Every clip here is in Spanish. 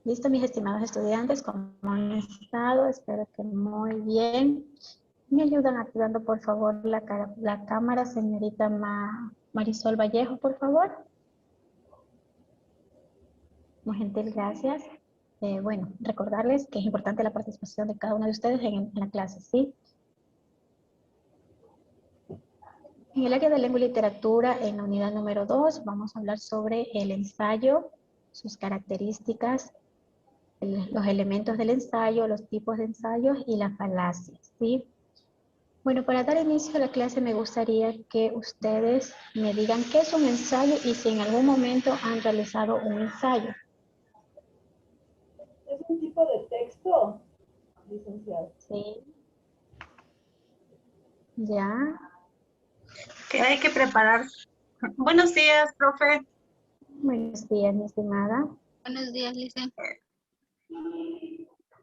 Listo, mis estimados estudiantes, ¿cómo han estado? Espero que muy bien. ¿Me ayudan activando, por favor, la cámara, señorita Marisol Vallejo, por favor? Muy gentil, gracias. Bueno, recordarles que es importante la participación de cada uno de ustedes en la clase, ¿sí? En el área de lengua y literatura, en la unidad número 2, vamos a hablar sobre el ensayo, sus características, los elementos del ensayo, los tipos de ensayos y las falacias, ¿sí? Bueno, para dar inicio a la clase me gustaría que ustedes me digan qué es un ensayo y si en algún momento han realizado un ensayo. Es un tipo de texto, licenciado. Sí. Ya. Que hay que preparar. Buenos días, profe. Buenos días, mi estimada. Buenos días, Lice.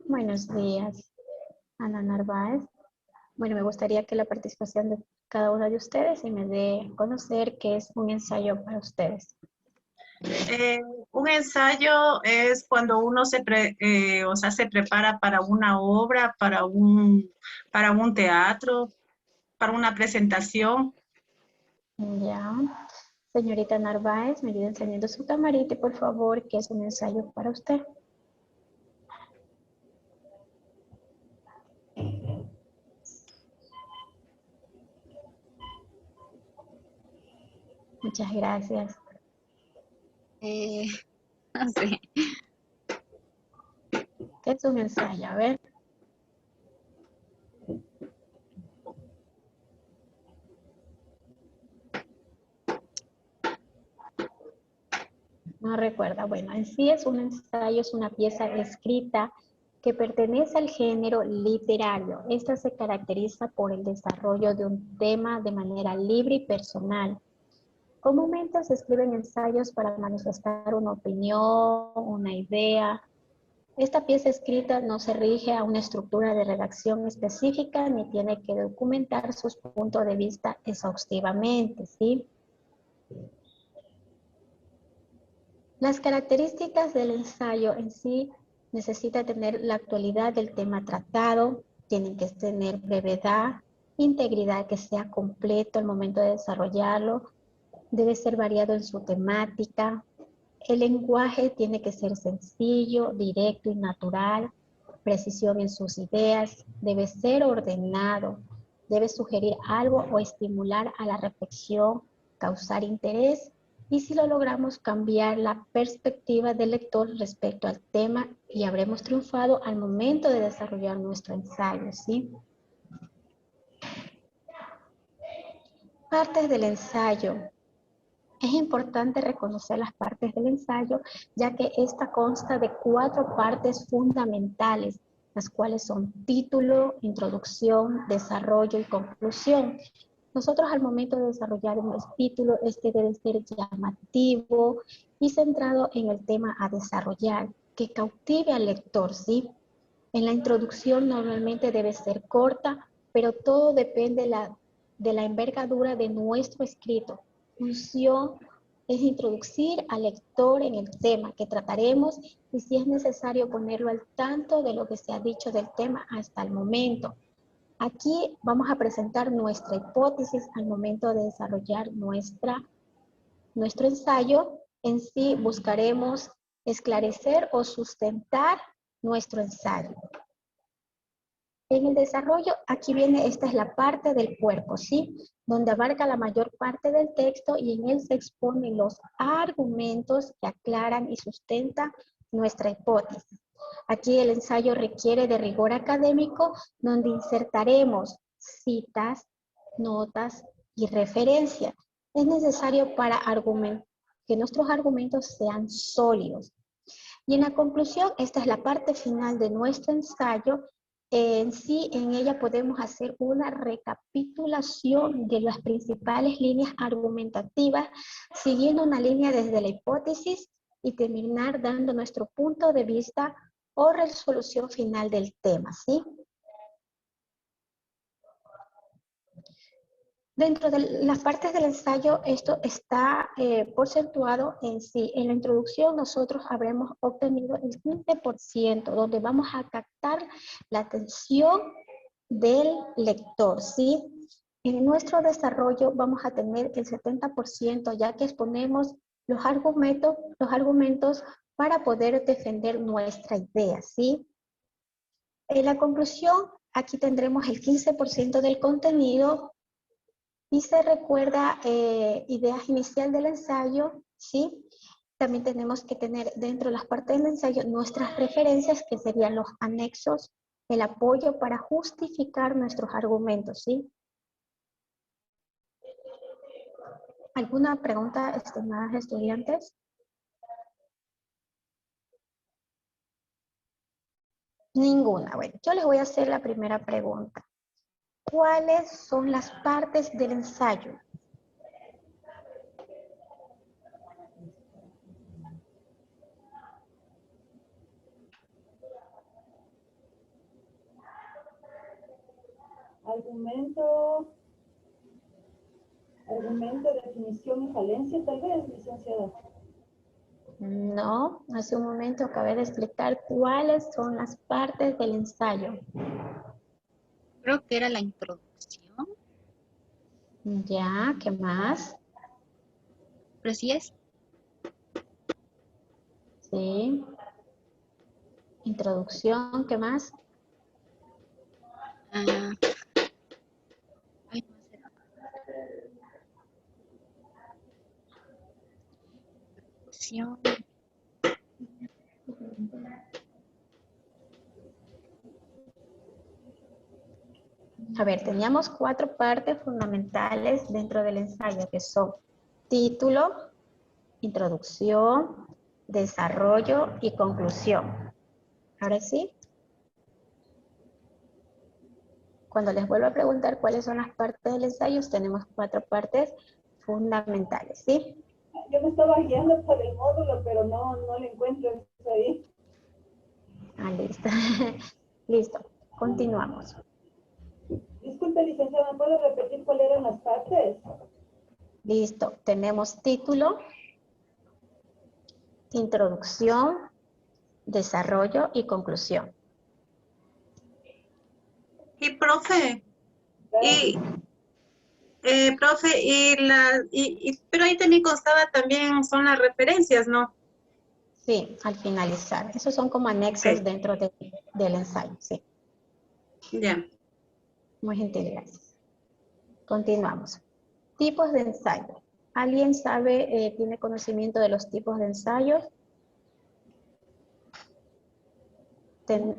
Buenos días, Ana Narváez. Bueno, me gustaría que la participación de cada uno de ustedes y me dé a conocer qué es un ensayo para ustedes. Un ensayo es cuando uno se prepara para una obra, para un teatro, para una presentación. Ya. Señorita Narváez, me ayuda enseñando su camarita y por favor, ¿qué es un ensayo para usted? Muchas gracias. No sé. ¿Qué es un ensayo? A ver. No recuerda. Bueno, en sí es un ensayo, es una pieza escrita que pertenece al género literario. Esta se caracteriza por el desarrollo de un tema de manera libre y personal. Comúnmente se escriben ensayos para manifestar una opinión, una idea. Esta pieza escrita no se rige a una estructura de redacción específica ni tiene que documentar sus puntos de vista exhaustivamente, ¿sí? Las características del ensayo en sí necesita tener la actualidad del tema tratado, tienen que tener brevedad, integridad, que sea completo al momento de desarrollarlo, debe ser variado en su temática, el lenguaje tiene que ser sencillo, directo y natural, precisión en sus ideas, debe ser ordenado, debe sugerir algo o estimular a la reflexión, causar interés y si lo logramos cambiar la perspectiva del lector respecto al tema y habremos triunfado al momento de desarrollar nuestro ensayo, ¿sí? Partes del ensayo. Es importante reconocer las partes del ensayo, ya que esta consta de 4 partes fundamentales, las cuales son título, introducción, desarrollo y conclusión. Nosotros al momento de desarrollar un título, este debe ser llamativo y centrado en el tema a desarrollar, que cautive al lector, ¿sí? En la introducción normalmente debe ser corta, pero todo depende de la envergadura de nuestro escrito. Función es introducir al lector en el tema que trataremos y si es necesario ponerlo al tanto de lo que se ha dicho del tema hasta el momento. Aquí vamos a presentar nuestra hipótesis al momento de desarrollar nuestro ensayo. En sí buscaremos esclarecer o sustentar nuestro ensayo. En el desarrollo, aquí viene, esta es la parte del cuerpo, ¿sí? Donde abarca la mayor parte del texto y en él se exponen los argumentos que aclaran y sustentan nuestra hipótesis. Aquí el ensayo requiere de rigor académico, donde insertaremos citas, notas y referencias. Es necesario para que nuestros argumentos sean sólidos. Y en la conclusión, esta es la parte final de nuestro ensayo. En sí, en ella podemos hacer una recapitulación de las principales líneas argumentativas, siguiendo una línea desde la hipótesis y terminar dando nuestro punto de vista o resolución final del tema, ¿sí? Dentro de las partes del ensayo, esto está porcentuado en sí. En la introducción nosotros habremos obtenido el 15%, donde vamos a captar la atención del lector, ¿sí? En nuestro desarrollo vamos a tener el 70%, ya que exponemos los argumentos para poder defender nuestra idea, ¿sí? En la conclusión, aquí tendremos el 15% del contenido y se recuerda ideas inicial del ensayo, ¿sí? También tenemos que tener dentro de las partes del ensayo nuestras referencias, que serían los anexos, el apoyo para justificar nuestros argumentos, ¿sí? ¿Alguna pregunta, estimadas estudiantes? Ninguna. Bueno, yo les voy a hacer la primera pregunta. ¿Cuáles son las partes del ensayo? Argumento, definición y falencia, tal vez, licenciada. No, hace un momento acabé de explicar cuáles son las partes del ensayo. Creo que era la introducción, Ya, ¿qué más? pero sí es. Sí. Introducción, ¿qué más? Ah, ay, no sé. Introducción. A ver, teníamos 4 partes fundamentales dentro del ensayo, que son título, introducción, desarrollo y conclusión. Ahora sí, cuando les vuelvo a preguntar cuáles son las partes del ensayo, tenemos 4 partes fundamentales, ¿sí? Yo me estaba guiando por el módulo, pero no lo encuentro eso ahí. Ah, listo. Listo, continuamos. Disculpe, licenciada, ¿me puede repetir cuáles eran las partes? Listo, tenemos título, introducción, desarrollo y conclusión. Y profe, y pero ahí también constaba también son las referencias, ¿no? Sí, al finalizar. Esos son como anexos Ok, dentro del ensayo, sí. ya. Muy gentil, gracias. Continuamos. Tipos de ensayo. ¿Alguien sabe, tiene conocimiento de los tipos de ensayos?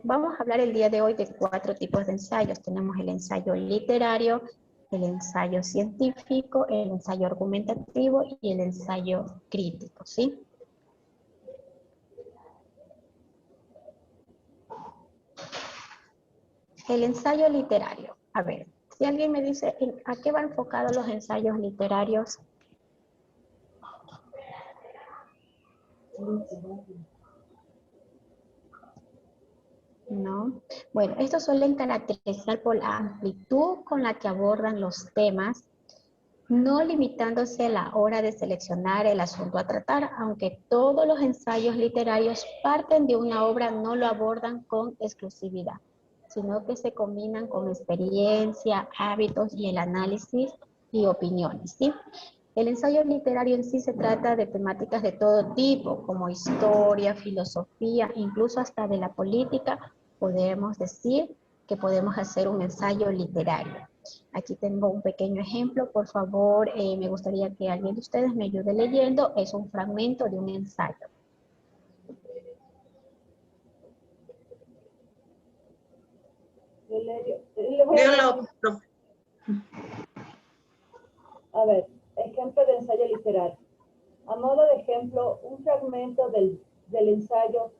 Vamos a hablar el día de hoy de 4 tipos de ensayos. Tenemos el ensayo literario, el ensayo científico, el ensayo argumentativo y el ensayo crítico, ¿sí? El ensayo literario. A ver, si alguien me dice, ¿a qué va enfocado los ensayos literarios? ¿No? Bueno, estos suelen caracterizar por la amplitud con la que abordan los temas, no limitándose a la hora de seleccionar el asunto a tratar, aunque todos los ensayos literarios parten de una obra, no lo abordan con exclusividad, sino que se combinan con experiencia, hábitos y el análisis y opiniones, ¿sí? El ensayo literario en sí se trata de temáticas de todo tipo, como historia, filosofía, incluso hasta de la política. Podemos decir que podemos hacer un ensayo literario. Aquí tengo un pequeño ejemplo, por favor, me gustaría que alguien de ustedes me ayude leyendo. Es un fragmento de un ensayo. Le voy a Yo leer. lo, profe. A ver, ejemplo de ensayo literario. A modo de ejemplo, un fragmento del ensayo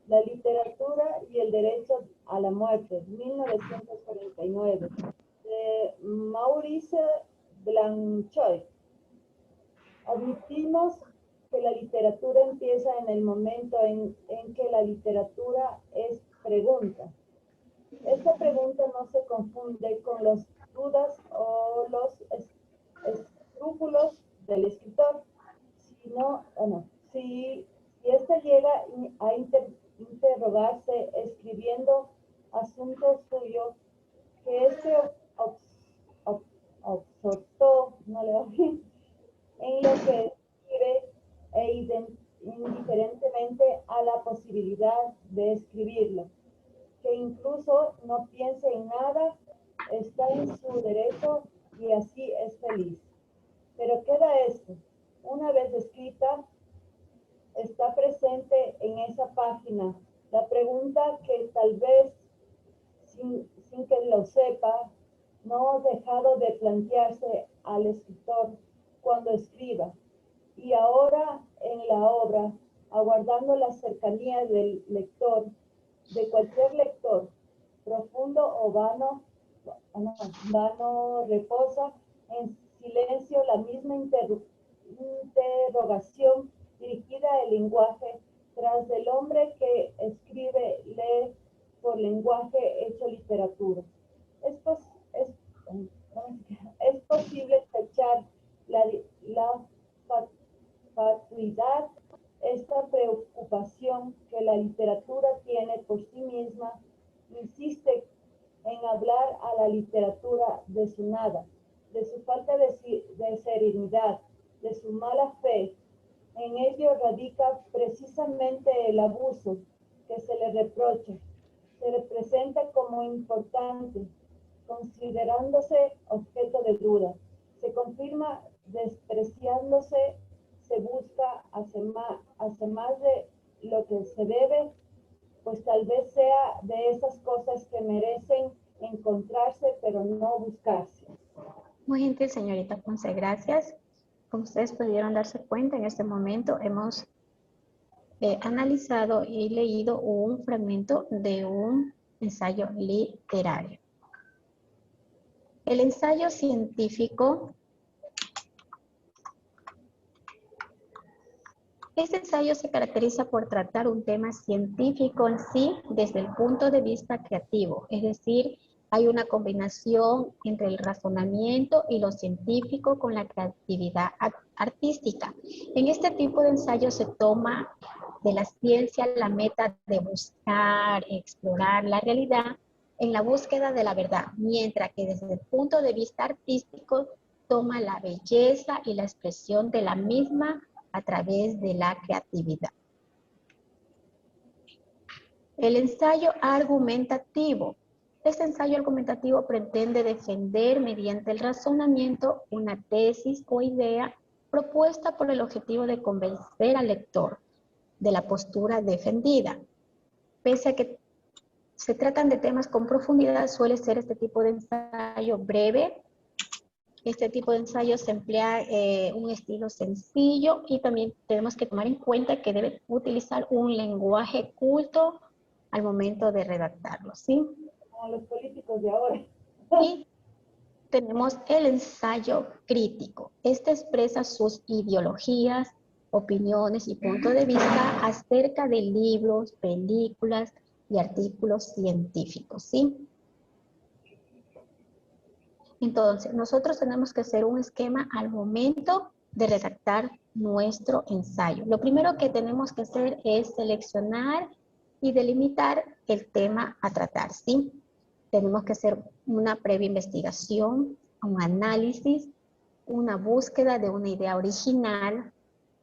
La literatura y el derecho a la muerte, 1949, de Maurice Blanchard. Admitimos que la literatura empieza en el momento en que la literatura es pregunta. Esta pregunta no se confunde con las dudas o los escrúpulos del escritor. Si no, si éste llega a interrogarse escribiendo asuntos suyos, que este absorto, no le va bien, en lo que escribe indiferentemente a la posibilidad de escribirlo, que incluso no piense en nada, está en su derecho y así es feliz. Pero queda esto, una vez escrita, está presente en esa página la pregunta que tal vez sin que lo sepa, no ha dejado de plantearse al escritor cuando escriba. Y ahora en la obra, aguardando la cercanía del lector, de cualquier lector, profundo o vano, reposa en silencio la misma interrogación dirigida al lenguaje tras del hombre que escribe, lee por lenguaje hecho literatura. Es posible tachar la fatuidad, esta preocupación que la literatura tiene por sí misma, insiste en hablar a la literatura de su nada, de su falta de serenidad, de su mala fe. En ello radica precisamente el abuso que se le reprocha. Se le presenta como importante, considerándose objeto de duda. Se confirma despreciándose, se busca, hace más de lo que se debe, pues tal vez sea de esas cosas que merecen encontrarse, pero no buscarse. Muy gentil, señorita Ponce, gracias. Como ustedes pudieron darse cuenta, en este momento hemos analizado y leído un fragmento de un ensayo literario. El ensayo científico. Este ensayo se caracteriza por tratar un tema científico en sí desde el punto de vista creativo, es decir, hay una combinación entre el razonamiento y lo científico con la creatividad artística. En este tipo de ensayo se toma de la ciencia la meta de buscar, explorar la realidad en la búsqueda de la verdad, mientras que desde el punto de vista artístico toma la belleza y la expresión de la misma a través de la creatividad. El ensayo argumentativo. Este ensayo argumentativo pretende defender mediante el razonamiento una tesis o idea propuesta por el objetivo de convencer al lector de la postura defendida. Pese a que se tratan de temas con profundidad, suele ser este tipo de ensayo breve. Este tipo de ensayo se emplea un estilo sencillo y también tenemos que tomar en cuenta que debe utilizar un lenguaje culto al momento de redactarlo, ¿sí? Como los políticos de ahora. Y tenemos el ensayo crítico. Este expresa sus ideologías, opiniones y puntos de vista acerca de libros, películas y artículos científicos, ¿sí? Entonces, nosotros tenemos que hacer un esquema al momento de redactar nuestro ensayo. Lo primero que tenemos que hacer es seleccionar y delimitar el tema a tratar, ¿sí? Tenemos que hacer una previa investigación, un análisis, una búsqueda de una idea original.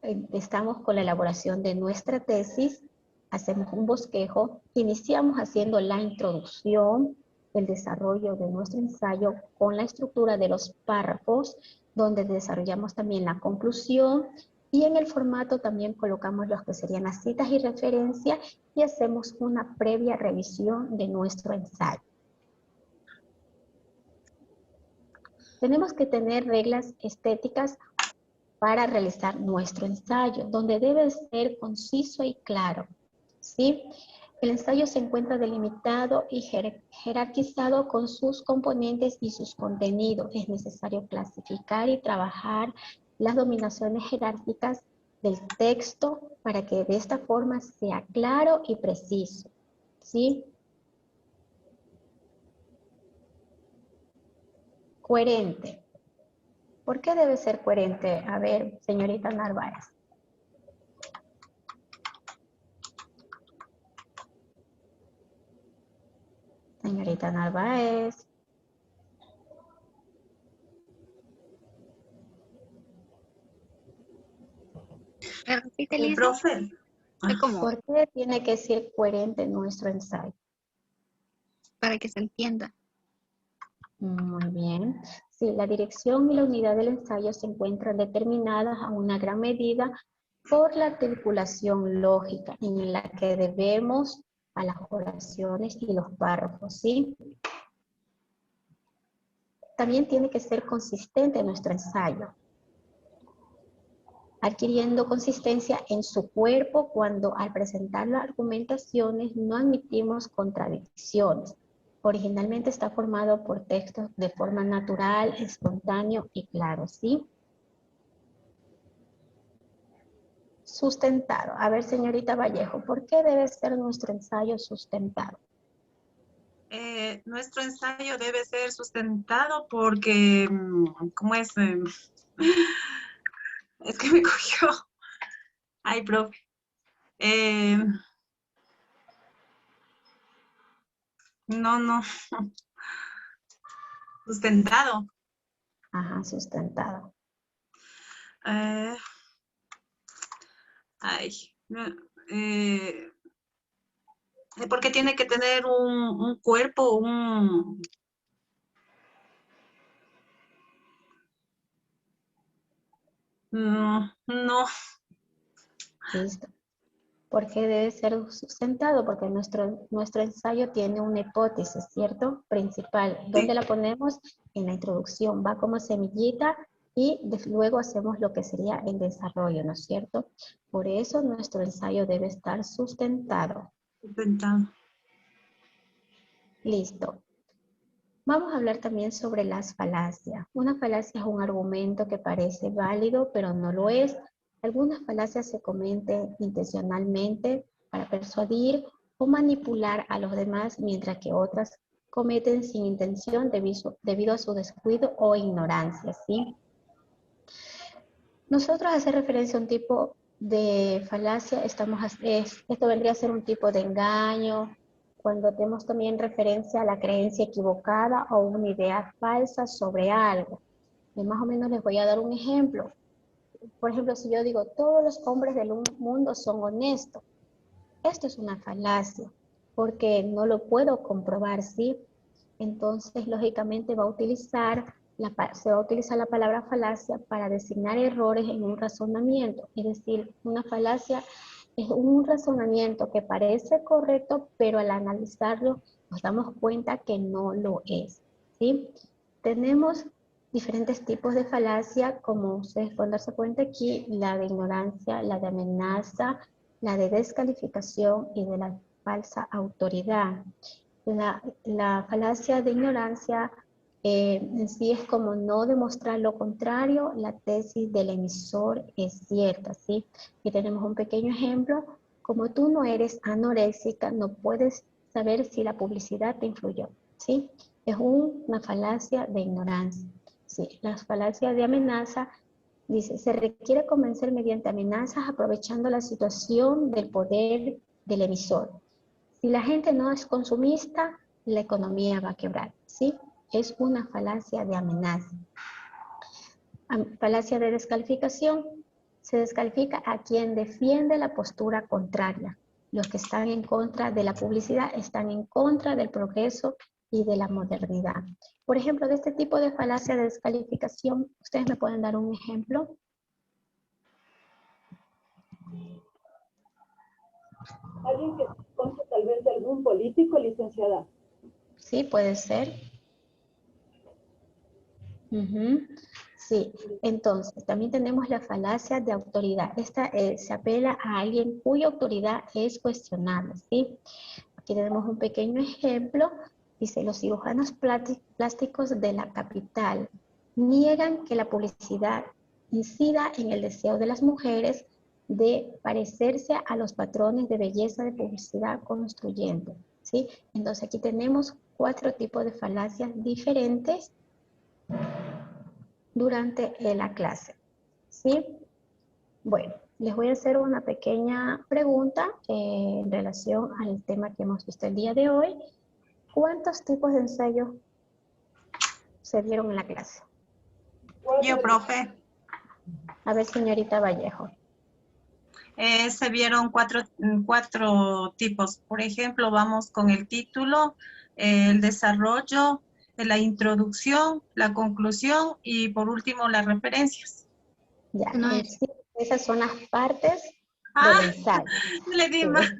Empezamos con la elaboración de nuestra tesis, hacemos un bosquejo, iniciamos haciendo la introducción, el desarrollo de nuestro ensayo con la estructura de los párrafos, donde desarrollamos también la conclusión y en el formato también colocamos los que serían las citas y referencias y hacemos una previa revisión de nuestro ensayo. Tenemos que tener reglas estéticas para realizar nuestro ensayo, donde debe ser conciso y claro, ¿sí? El ensayo se encuentra delimitado y jerarquizado con sus componentes y sus contenidos. Es necesario clasificar y trabajar las dominaciones jerárquicas del texto para que de esta forma sea claro y preciso, ¿sí? Coherente. ¿Por qué debe ser coherente? A ver, señorita Narváez. Señorita Narváez. ¿Me repite, Lisa? Profe. Fue como ¿Por qué tiene que ser coherente nuestro ensayo? para que se entienda. Muy bien. Sí, la dirección y la unidad del ensayo se encuentran determinadas a una gran medida por la articulación lógica en la que debemos a las oraciones y los párrafos, ¿sí? También tiene que ser consistente nuestro ensayo, adquiriendo consistencia en su cuerpo cuando al presentar las argumentaciones no admitimos contradicciones. Originalmente está formado por textos de forma natural, espontáneo y claro, ¿sí? Sustentado. A ver, señorita Vallejo, ¿por qué debe ser nuestro ensayo sustentado? Nuestro ensayo debe ser sustentado porque, ¿cómo es? Es que me cogió. Ay, profe. No. Sustentado. Ajá, sustentado. Ay. Porque tiene que tener un cuerpo, no. Listo. ¿Por qué debe ser sustentado? Porque nuestro ensayo tiene una hipótesis, ¿cierto? Principal. ¿Dónde Sí. la ponemos? En la introducción. Va como semillita y luego hacemos lo que sería el desarrollo, ¿no es cierto? Por eso nuestro ensayo debe estar sustentado. Sustentado. Listo. Vamos a hablar también sobre las falacias. Una falacia es un argumento que parece válido, pero no lo es. Algunas falacias se cometen intencionalmente para persuadir o manipular a los demás, mientras que otras cometen sin intención debido a su descuido o ignorancia, ¿sí? Nosotros hacer referencia a un tipo de falacia, esto vendría a ser un tipo de engaño, cuando tenemos también referencia a la creencia equivocada o una idea falsa sobre algo. Y más o menos les voy a dar un ejemplo. Por ejemplo, si yo digo, todos los hombres del mundo son honestos, esto es una falacia, porque no lo puedo comprobar, ¿sí? Entonces, lógicamente, se va a utilizar la palabra falacia para designar errores en un razonamiento. Es decir, una falacia es un razonamiento que parece correcto, pero al analizarlo nos damos cuenta que no lo es, ¿sí? Tenemos diferentes tipos de falacia, como ustedes pueden darse cuenta aquí, la de ignorancia, la de amenaza, la de descalificación y de la falsa autoridad. La falacia de ignorancia en sí es como no demostrar lo contrario, la tesis del emisor es cierta, ¿sí? Y tenemos un pequeño ejemplo, como tú no eres anoréxica, no puedes saber si la publicidad te influyó, ¿sí? Es una falacia de ignorancia, ¿sí? La falacia de amenaza dice, se requiere convencer mediante amenazas aprovechando la situación del poder del emisor. Si la gente no es consumista, la economía va a quebrar, ¿sí? Es una falacia de amenaza. Falacia de descalificación. Se descalifica a quien defiende la postura contraria. Los que están en contra de la publicidad están en contra del progreso y de la modernidad. Por ejemplo, de este tipo de falacia de descalificación, ¿ustedes me pueden dar un ejemplo? Alguien que consta tal vez de algún político, licenciada. Sí, puede ser. Sí, entonces también tenemos la falacia de autoridad. Esta se apela a alguien cuya autoridad es cuestionable, ¿sí? Aquí tenemos un pequeño ejemplo. Dice, los cirujanos plásticos de la capital niegan que la publicidad incida en el deseo de las mujeres de parecerse a los patrones de belleza de publicidad construyente, ¿sí? Entonces aquí tenemos 4 tipos de falacias diferentes. durante la clase. ¿Sí? Bueno, les voy a hacer una pequeña pregunta en relación al tema que hemos visto el día de hoy. ¿Cuántos tipos de ensayos se vieron en la clase? Yo, profe. A ver, señorita Vallejo. Se vieron cuatro tipos. Por ejemplo, vamos con el título, el desarrollo, la introducción, la conclusión y por último las referencias. Ya, No en es. sí, esas son las partes Ah, del ensayo. le di Sí. más.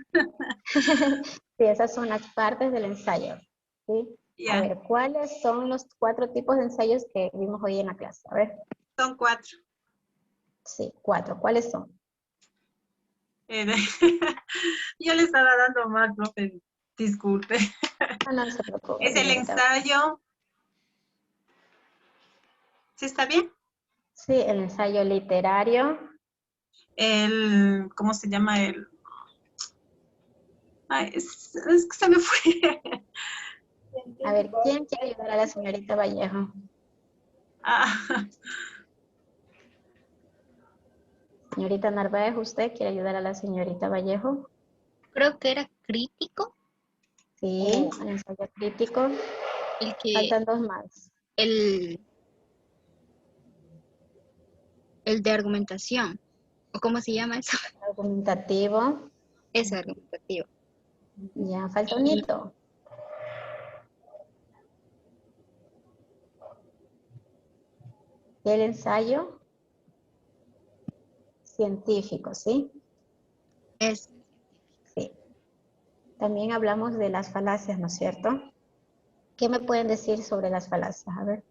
Sí, esas son las partes del ensayo. ¿Sí? A Ya, ver, ¿cuáles son los 4 tipos de ensayos que vimos hoy en la clase? A ver, son 4. sí, 4. ¿Cuáles son? Eh, yo le estaba dando mal, profe. Disculpe. Ah, no se preocupe, Es el señorita. ensayo. ¿Sí está bien? Sí, el ensayo literario. ¿Cómo se llama? Ay, es que se me fue. A ver, Científico. ¿quién quiere ayudar a la señorita Vallejo? Ah, Señorita Narváez, ¿usted quiere ayudar a la señorita Vallejo? Creo que era crítico. Sí, O el ensayo crítico. el que, Faltan 2 más. el, el de argumentación. ¿O cómo se llama eso? Argumentativo. Es argumentativo. Ya, falta un Y hito. El ensayo científico, ¿sí? es, Sí. También hablamos de las falacias, ¿no es cierto? ¿Qué me pueden decir sobre las falacias? A ver.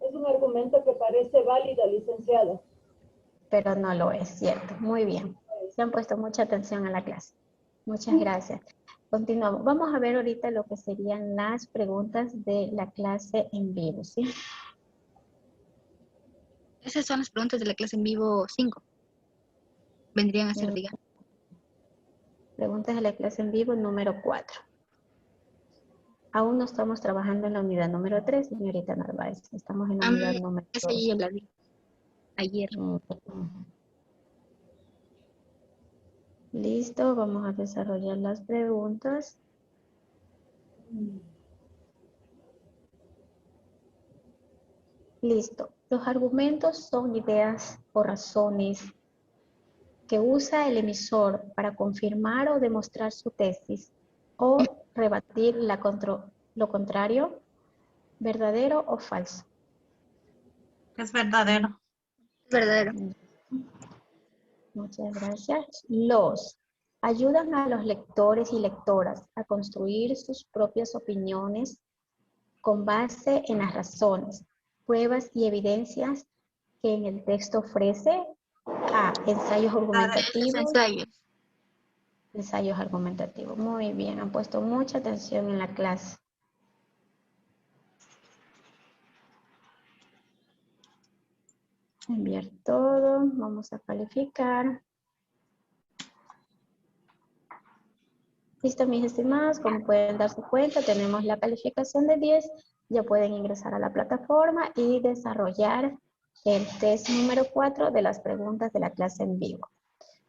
Es un argumento que parece válido, licenciado. Pero no lo es, ¿cierto? Muy bien. Se han puesto mucha atención a la clase. Muchas gracias. Continuamos. Vamos a ver ahorita lo que serían las preguntas de la clase en vivo, ¿sí? esas son las preguntas de la clase en vivo 5. Vendrían a ser, digamos. Preguntas de la clase en vivo número 4. Aún no estamos trabajando en la unidad número 3, señorita Narváez. Estamos en la unidad número Esa 2. yo ya la vi ayer. Listo, vamos a desarrollar las preguntas. Listo. Los argumentos son ideas o razones que usa el emisor para confirmar o demostrar su tesis o rebatir lo contrario, verdadero o falso. es verdadero. Es verdadero. Muchas gracias. Los ayudan a los lectores y lectoras a construir sus propias opiniones con base en las razones, pruebas y evidencias que en el texto ofrece. A. Ensayos Esos argumentativos. ensayos. Ensayos argumentativos. Muy bien, han puesto mucha atención en la clase. Enviar todo. Vamos a calificar. Listo, mis estimados. Como pueden darse cuenta, tenemos la calificación de 10. Ya pueden ingresar a la plataforma y desarrollar el test número 4 de las preguntas de la clase en vivo.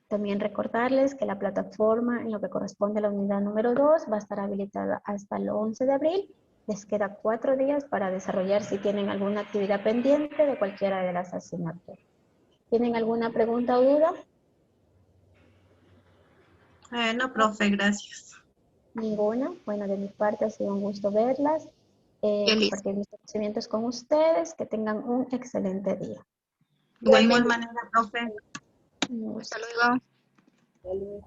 También recordarles que la plataforma en lo que corresponde a la unidad número 2 va a estar habilitada hasta el 11 de abril. Les queda 4 días para desarrollar si tienen alguna actividad pendiente de cualquiera de las asignaturas. ¿Tienen alguna pregunta o duda? No, profe, gracias. Ninguna. Bueno, de mi parte ha sido un gusto verlas, Yo listo. compartir mis conocimientos con ustedes. Que tengan un excelente día. De igual Igualmente. manera, profe. Un gusto. Hasta luego. Salud.